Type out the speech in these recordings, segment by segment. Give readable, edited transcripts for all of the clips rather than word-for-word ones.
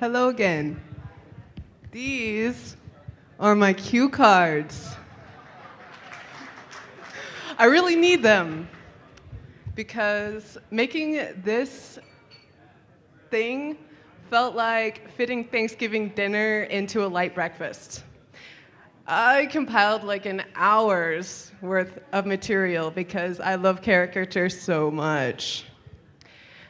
Hello again. These are my cue cards. I really need them because making this thing felt like fitting Thanksgiving dinner into a light breakfast. I compiled like an hour's worth of material because I love caricature so much.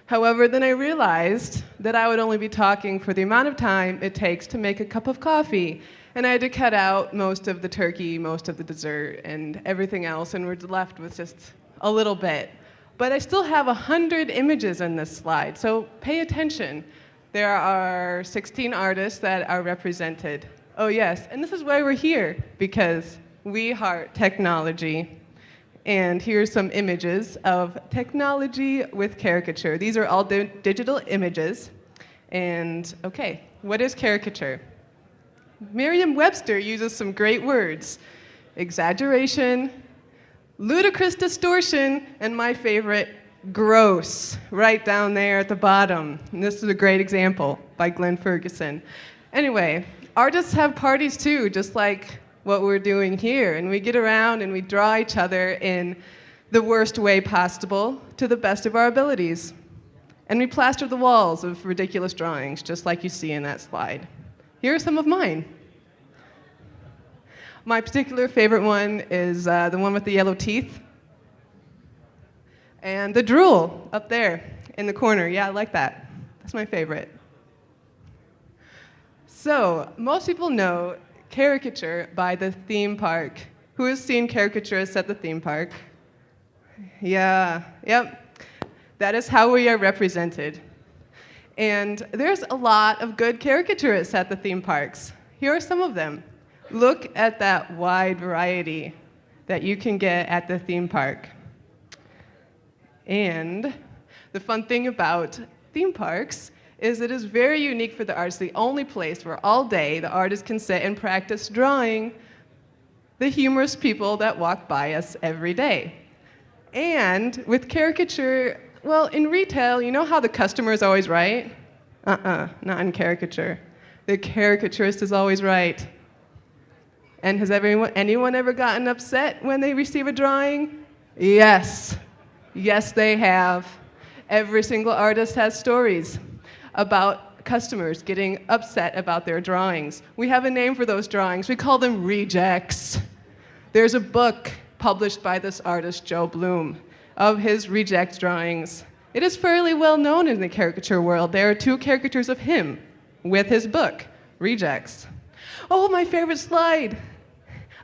However, then I realized that I would only be talking for the amount of time it takes to make a cup of coffee. And I had to cut out most of the turkey, most of the dessert, and everything else, and we're left with just a little bit. But I still have 100 images in this slide, so pay attention. There are 16 artists that are represented. Oh yes, and this is why we're here, because we heart technology. And here's some images of technology with caricature. These are all digital images. And okay, what is caricature? Merriam-Webster uses some great words: exaggeration, ludicrous distortion, and my favorite, gross, right down there at the bottom. And this is a great example by Glenn Ferguson. Anyway, artists have parties too, just like what we're doing here, and we get around and we draw each other in the worst way possible to the best of our abilities. And we plaster the walls of ridiculous drawings, just like you see in that slide. Here are some of mine. My particular favorite one is the one with the yellow teeth. And the drool up there in the corner. Yeah, I like that. That's my favorite. So, most people know caricature by the theme park. Who has seen caricaturists at the theme park? Yeah, yep. That is how we are represented. And there's a lot of good caricaturists at the theme parks. Here are some of them. Look at that wide variety that you can get at the theme park. And the fun thing about theme parks is it is very unique for the artist, the only place where all day the artist can sit and practice drawing the humorous people that walk by us every day. And with caricature, well, in retail, you know how the customer is always right? Not in caricature. The caricaturist is always right. And has anyone ever gotten upset when they receive a drawing? Yes. Yes, they have. Every single artist has stories about customers getting upset about their drawings. We have a name for those drawings. We call them rejects. There's a book published by this artist, Joe Bloom, of his reject drawings. It is fairly well known in the caricature world. There are 2 caricatures of him with his book, Rejects. Oh, my favorite slide.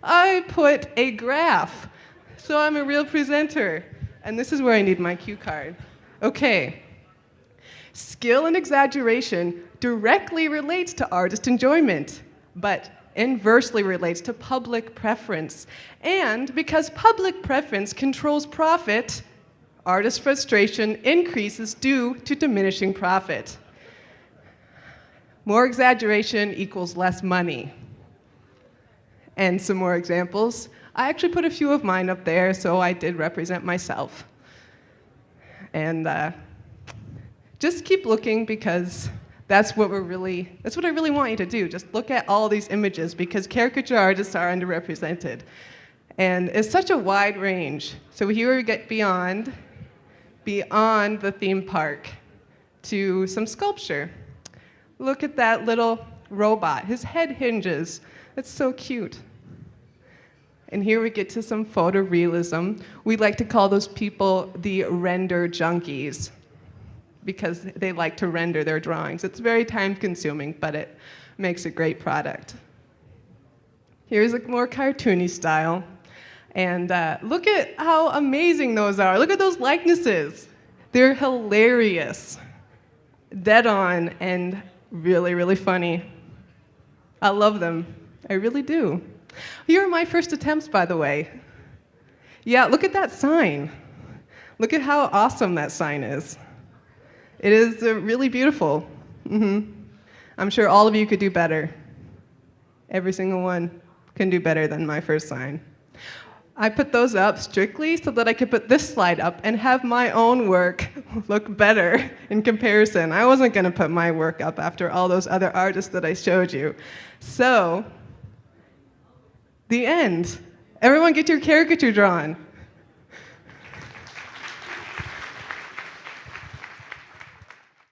I put a graph, so I'm a real presenter. And this is where I need my cue card. Okay. Skill and exaggeration directly relates to artist enjoyment, but inversely relates to public preference. And because public preference controls profit, artist frustration increases due to diminishing profit. More exaggeration equals less money. And some more examples. I actually put a few of mine up there, so I did represent myself. And just keep looking, because that's what I really want you to do. Just look at all these images, because caricature artists are underrepresented. And it's such a wide range. So here we get beyond the theme park to some sculpture. Look at that little robot. His head hinges. It's so cute. And here we get to some photorealism. We like to call those people the render junkies, because they like to render their drawings. It's very time-consuming, but it makes a great product. Here's a more cartoony style. And look at how amazing those are. Look at those likenesses. They're hilarious, dead on, and really, really funny. I love them. I really do. Here are my first attempts, by the way. Yeah, look at that sign. Look at how awesome that sign is. It is really beautiful. I'm sure all of you could do better. Every single one can do better than my first sign. I put those up strictly so that I could put this slide up and have my own work look better in comparison. I wasn't going to put my work up after all those other artists that I showed you. So, the end. Everyone get your caricature drawn.